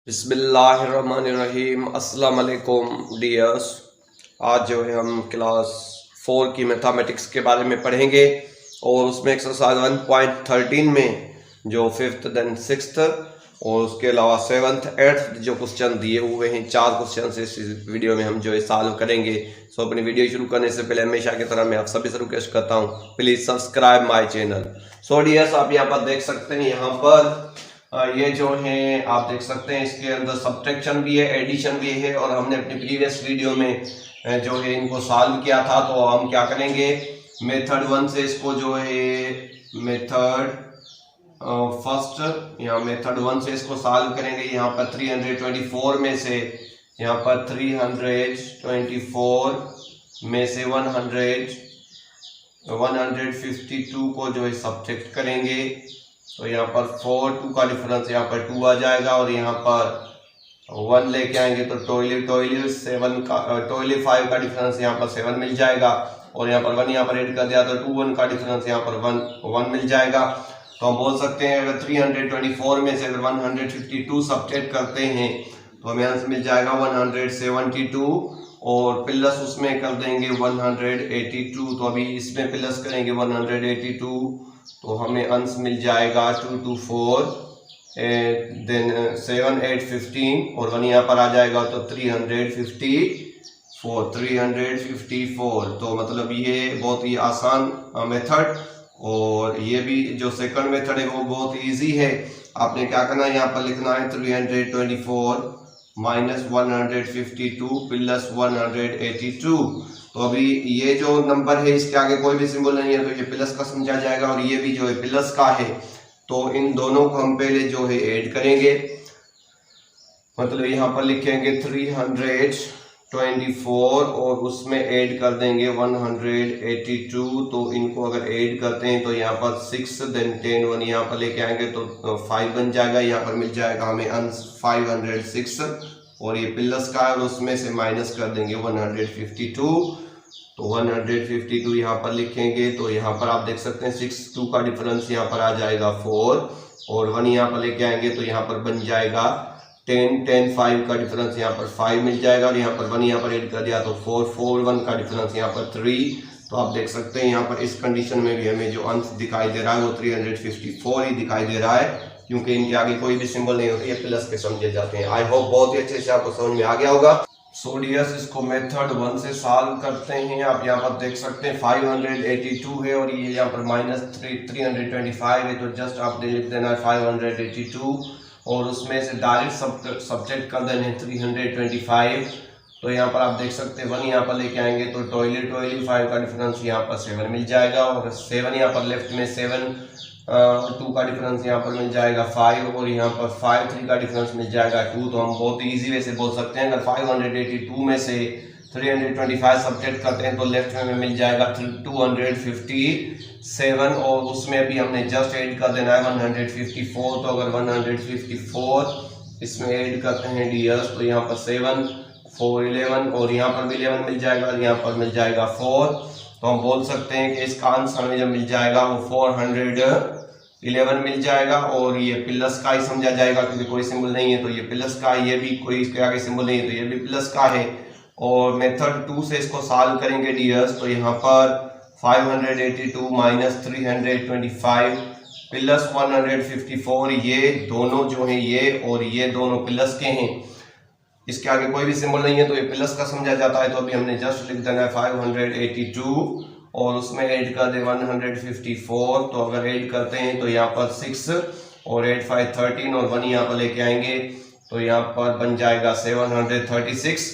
बिस्मिल्लाहिर्रहमानिर्रहीम। अस्सलाम वालेकुम डियर्स। आज जो है हम क्लास 4 की मैथमेटिक्स के बारे में पढ़ेंगे और उसमें एक्सरसाइज 1.13 में जो 5th देन 6th और उसके अलावा 7th 8th जो क्वेश्चन दिए हुए हैं, 4 क्वेश्चन इस वीडियो में हम जो है सॉल्व करेंगे। सो अपनी वीडियो शुरू करने से पहले हमेशा की तरह मैं आप सभी से रिक्वेस्ट करता हूँ, please subscribe my channel. So dears, आप यहाँ पर देख सकते हैं, यहाँ पर ये जो है आप देख सकते हैं, इसके अंदर सब्ट्रैक्शन भी है, एडिशन भी है और हमने अपनी प्रीवियस वीडियो में जो है इनको सॉल्व किया था। तो हम क्या करेंगे, मेथड 1 से इसको जो है मेथड फर्स्ट यहाँ मेथड 1 से इसको सॉल्व करेंगे। यहाँ पर 324 में से यहाँ पर 324 में से 152 को जो है सब्ट्रैक्ट करेंगे। तो यहाँ पर 4 2 का डिफरेंस यहाँ पर 2 आ जाएगा और यहाँ पर 1 लेके आएंगे तो टोयलेट 5 का डिफरेंस यहाँ पर 7 मिल जाएगा और यहाँ पर 1 यहाँ पर ऐड कर दिया तो 2 1 का डिफरेंस यहाँ पर 1 मिल जाएगा। तो हम बोल सकते हैं अगर 324 में से अगर 152 सब्ट्रैक्ट करते हैं तो हमें आंसर मिल जाएगा 172 और प्लस उसमें कर देंगे 182। तो अभी इसमें प्लस करेंगे 182 तो हमें अंश मिल जाएगा 2 2 4 देन 7 8 15 और 1 यहाँ पर आ जाएगा तो 354। तो मतलब ये बहुत ही आसान मेथड और ये भी जो सेकंड मेथड है वो बहुत इजी है। आपने क्या करना है, यहाँ पर लिखना है 324 माइनस 152 प्लस 182। तो अभी ये जो नंबर है इसके आगे कोई भी सिंबल नहीं है तो ये प्लस का समझा जाएगा और ये भी जो है प्लस का है। तो इन दोनों को हम पहले जो है ऐड करेंगे, मतलब यहाँ पर लिखेंगे 324 और उसमें ऐड कर देंगे 182। तो इनको अगर ऐड करते हैं तो यहाँ पर 6 देन 10 1 यहाँ पर लेके आएंगे तो 5 बन जाएगा। यहाँ पर मिल जाएगा हमें अंश 506 और ये प्लस का है और उसमें से माइनस कर देंगे 152। तो 152 यहाँ पर लिखेंगे तो यहाँ पर आप देख सकते हैं 6 2 का डिफरेंस यहाँ पर आ जाएगा 4 और 1 यहाँ पर लेके आएंगे तो यहाँ पर बन जाएगा 10 10 5 का डिफरेंस यहाँ पर 5 मिल जाएगा और यहाँ पर 1 यहाँ पर ऐड कर दिया तो 4 4 1 का डिफरेंस यहाँ पर 3। तो आप देख सकते हैं यहाँ पर इस कंडीशन में भी हमें जो अंश दिखाई दे रहा है वो 354 ही दिखाई दे रहा है क्योंकि इनके आगे कोई भी सिंबल नहीं होता, ये प्लस के समझे जाते हैं। आई होप बहुत ही अच्छे से आपको समझ में आ गया होगा। सो डियर्स, इसको मेथड 1 से सॉल्व करते हैं। आप यहाँ पर देख सकते हैं 582 है और ये यहाँ पर माइनस 325 है तो जस्ट आपने लिख देना है 582 और उसमें से डायरेक्ट सब्ट्रैक्ट कर देना है 325। तो यहाँ पर आप देख सकते हैं 1 यहाँ पर लेके आएंगे तो टॉयलेट 5 का डिफरेंस यहाँ पर 7 मिल जाएगा और 7 यहाँ पर लेफ्ट में 7 2 का डिफरेंस यहाँ पर मिल जाएगा 5 और यहाँ पर 5 3 का डिफरेंस मिल जाएगा 2। तो हम बहुत इजी वे से बोल सकते हैं अगर 582 में से 325 सब्ट्रैक्ट करते हैं तो लेफ्ट में मिल जाएगा 257 और उसमें भी हमने जस्ट ऐड कर देना है 154। तो अगर 154 इसमें ऐड करते हैं डियर्स तो यहाँ पर 7 4 11 और यहाँ पर भी 11 मिल जाएगा और यहाँ पर मिल जाएगा 4। तो हम बोल सकते हैं कि इसका आंसर हमें जब मिल जाएगा वो 411 मिल जाएगा और ये प्लस का ही समझा जाएगा क्योंकि कोई सिंबल नहीं है तो ये प्लस का, ये भी कोई इसके आगे सिंबल नहीं है तो ये भी प्लस का है। और मेथड 2 से इसको सॉल्व करेंगे डियर्स तो यहाँ पर 582 माइनस 325 प्लस 154, ये दोनों जो है ये और ये दोनों प्लस के हैं, इसके आगे कोई भी सिंबल नहीं है तो ये प्लस का समझा जाता है। तो अभी हमने जस्ट लिख देना है 582 और उसमें ऐड कर दे 154। तो अगर ऐड करते हैं तो यहाँ पर 6 और 8 5 13 और 1 यहाँ पर लेके आएंगे तो यहाँ पर बन जाएगा 736।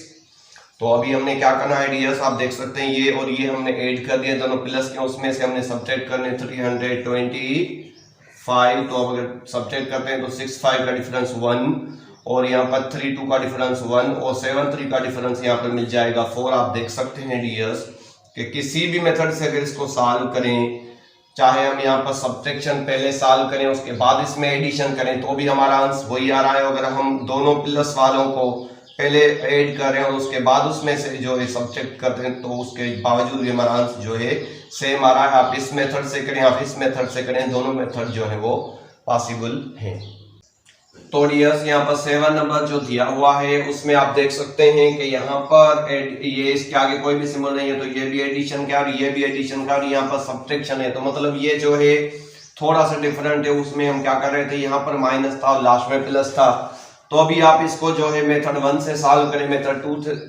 तो अभी हमने क्या करना है डियर्स, आप देख सकते हैं ये और ये हमने ऐड कर दिया दोनों प्लस के, उसमें से हमने सब्ट्रैक्ट करने 325। तो अगर सब्ट्रैक्ट करते हैं तो 6 5 का डिफरेंस 1 और यहाँ पर 3 2 का डिफरेंस 1 और 7 3 का डिफरेंस यहाँ पर मिल जाएगा 4। आप देख सकते हैं डियर्स कि किसी भी मेथड से अगर इसको सॉल्व करें, चाहे हम यहाँ पर सब्ट्रैक्शन पहले सॉल्व करें उसके बाद इसमें एडिशन करें तो भी हमारा आंसर वही आ रहा है। अगर हम दोनों प्लस वालों को पहले ऐड करें और उसके बाद उसमें से जो है सब्ट्रैक्ट करते हैं तो उसके बावजूद भी हमारा आंसर जो है सेम आ रहा है। आप इस मेथड से करें, आप इस मेथड से करें, दोनों मेथड जो है वो पॉसिबल हैं। तो डियर्स यहाँ पर 7 नंबर जो दिया हुआ है उसमें आप देख सकते हैं कि यहाँ पर ये इसके आगे कोई भी सिंबल नहीं है, तो ये भी एडिशन का और ये भी एडिशन का, और यहाँ पर सब्ट्रैक्शन है। तो मतलब ये जो है थोड़ा सा डिफरेंट है। उसमें हम क्या कर रहे थे, यहाँ पर माइनस था और लास्ट में प्लस था। तो अभी आप इसको जो है मेथड 1 से सॉल्व करें, मेथड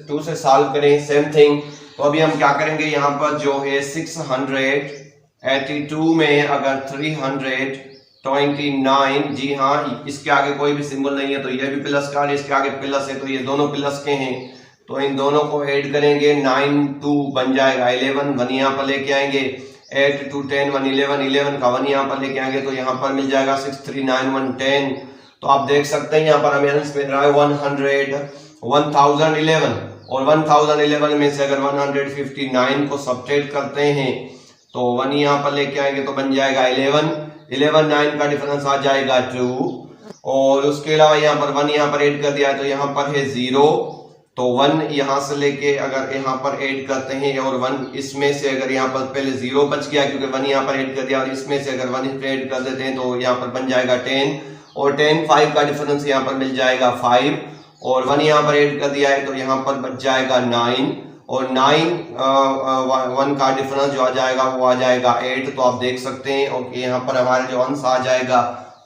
2 से सॉल्व करें, सेम थिंग। तो अभी हम क्या करेंगे, यहाँ पर जो है 682 में अगर 329, जी हाँ इसके आगे कोई भी सिंबल नहीं है तो ये भी प्लस का, इसके आगे प्लस है तो ये दोनों प्लस के हैं। तो इन दोनों को ऐड करेंगे, 9 2 बन जाएगा 11, 1 यहाँ पर लेके आएंगे, 8 2 10 1 11, 11 का 1 यहाँ पर लेके आएंगे तो यहाँ पर मिल जाएगा 6 3 9 1 10। तो आप देख सकते हैं यहाँ पर हमें आंसर मिल रहा है 1011, और 1011 में से अगर 159 को सब्ट्रैक्ट करते हैं तो 1 यहाँ पर लेके आएंगे तो बन जाएगा 11, 9 का डिफरेंस आ जाएगा 2, और उसके अलावा यहाँ पर 1 यहाँ पर ऐड कर दिया तो यहाँ पर है 0। तो 1 यहाँ से लेके अगर यहाँ पर ऐड करते हैं और 1 इसमें से अगर यहाँ पर पहले 0 बच गया क्योंकि 1 यहाँ पर ऐड कर दिया, और इसमें से अगर 1 ऐड कर देते हैं तो यहाँ पर बन जाएगा 10, और 10 5 का डिफरेंस यहाँ पर मिल जाएगा 5, और 1 यहाँ पर ऐड कर दिया है तो यहाँ पर बच जाएगा 9, और 9 1 का डिफरेंस जो आ जाएगा वो आ जाएगा 8। तो आप देख सकते हैं और यहाँ पर हमारे जो आंसर आ जाएगा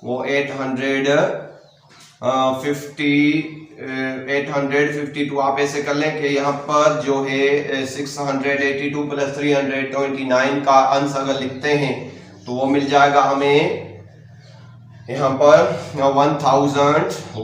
वो 852। आप ऐसे कर लें कि यहाँ पर जो है 682 प्लस 329 का आंसर अगर लिखते हैं तो वो मिल जाएगा हमें यहाँ पर 1011। तो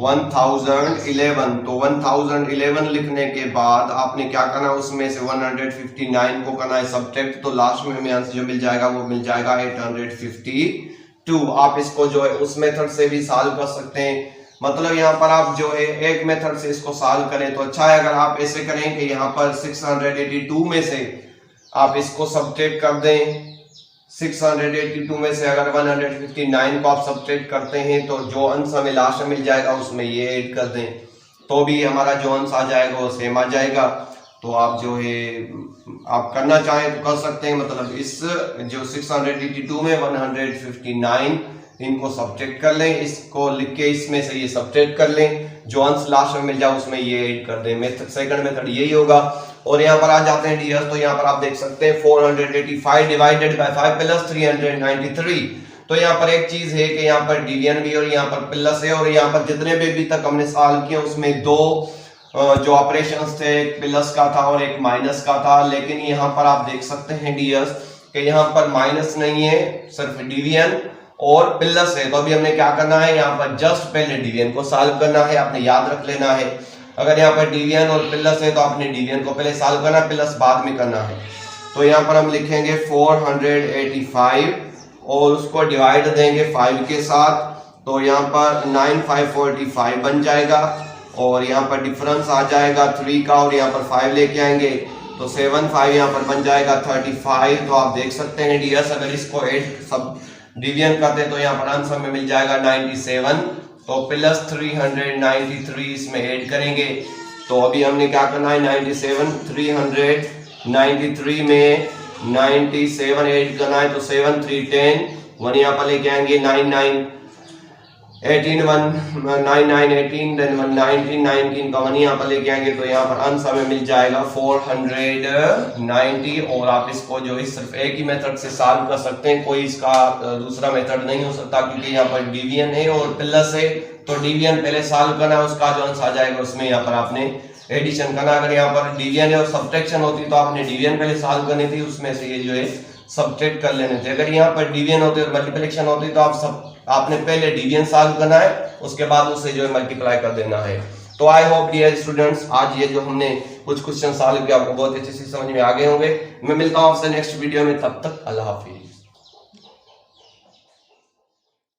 1011 लिखने के बाद आपने क्या करना, उसमें से 159 को करना है सब्ट्रैक्ट, तो लास्ट में हमें आंसर जो मिल जाएगा वो मिल जाएगा 852। आप इसको जो है उस मेथड से भी सॉल्व कर सकते हैं, मतलब यहाँ पर आप जो है एक मेथड से इसको सॉल्व करें तो अच्छा है। अगर आप ऐसे करें कि यहाँ पर 682 में से आप इसको सब्ट्रैक्ट कर दें, 682 में से अगर 159 को आप सब्ट्रैक्ट करते हैं तो जो आंसर हमें लास्ट में मिल जाएगा उसमें ये ऐड कर दें तो भी हमारा जो आंसर आ जाएगा वो सेम आ जाएगा। तो आप जो है आप करना चाहें तो कर सकते हैं, मतलब इस जो 682 में 159 इनको सब्ट्रैक्ट कर लें, इसको लिख के इसमें से ये सब्ट्रैक्ट कर लें, जो आंसर लास्ट में मिल जाए उसमें ये ऐड कर दें। मेथड सेकंड मेथड यही होगा। और यहाँ पर आ जाते हैं डियर्स, तो यहाँ पर आप देख सकते हैं 485 डिवाइडेड बाय 5 प्लस 393। तो यहाँ पर एक चीज है कि यहाँ पर डिवीजन भी और यहाँ पर प्लस है, और यहाँ पर जितने भी अभी तक हमने सॉल्व किए उसमें दो जो ऑपरेशंस थे, एक प्लस का था और एक माइनस का था। लेकिन यहाँ पर आप देख सकते हैं डियर्स कि यहाँ पर माइनस नहीं है, सिर्फ डिवीजन और प्लस है। तो अभी हमने क्या करना है, यहाँ पर जस्ट पहले डिवीजन को सॉल्व करना है, आपने याद रख लेना है। अगर यहाँ पर डिवीजन और प्लस है तो आपने डिवीजन को पहले सॉल्व करना, प्लस बाद में करना है। तो यहाँ पर हम लिखेंगे 485 और उसको डिवाइड देंगे 5 के साथ, तो यहाँ पर 9545 बन जाएगा, और यहाँ पर डिफरेंस आ जाएगा 3 का, और यहाँ पर 5 लेके आएंगे तो 7 5 यहाँ पर बन जाएगा 35। तो आप देख सकते हैं डियर्स, अगर इसको ऐड सब डिवीजन करते हैं तो यहाँ पर आंसर में मिल जाएगा 97। तो प्लस 393 इसमें ऐड करेंगे। तो अभी हमने क्या करना है, 97 393 में 97 ऐड करना है, तो 7 3 10, 1 यहाँ पर लेके आएंगे 99 18 1 99 18 देन 119 19 का 1 यहाँ पर लेके आएंगे, तो यहाँ पर आंसर में मिल जाएगा 490। और आप इसको जो है सिर्फ एक ही मेथड से सॉल्व कर सकते हैं, कोई इसका दूसरा मेथड नहीं हो सकता, क्योंकि यहाँ पर डिवीजन है और प्लस है। तो डिवीजन पहले सॉल्व करना है, उसका जो आंसर आ जाएगा उसमें यहाँ पर आपने एडिशन करना। अगर यहाँ पर डिवीजन है और सब्ट्रैक्शन होती तो आपने डिवीजन पहले सॉल्व करनी थी, उसमें से ये जो है सब्ट्रैक्ट कर लेने थे। अगर यहाँ पर डिवीजन होती और मल्टीप्लिकेशन होती तो आपने पहले डिवीजन सॉल्व करना है, उसके बाद उससे जो है मल्टीप्लाई कर देना है। तो आई होप डियर स्टूडेंट्स, आज ये जो हमने कुछ क्वेश्चन सॉल्व किया आपको बहुत अच्छे से समझ में आ गए होंगे। मैं मिलता हूँ आपसे नेक्स्ट वीडियो में, तब तक अल्लाह हाफिज।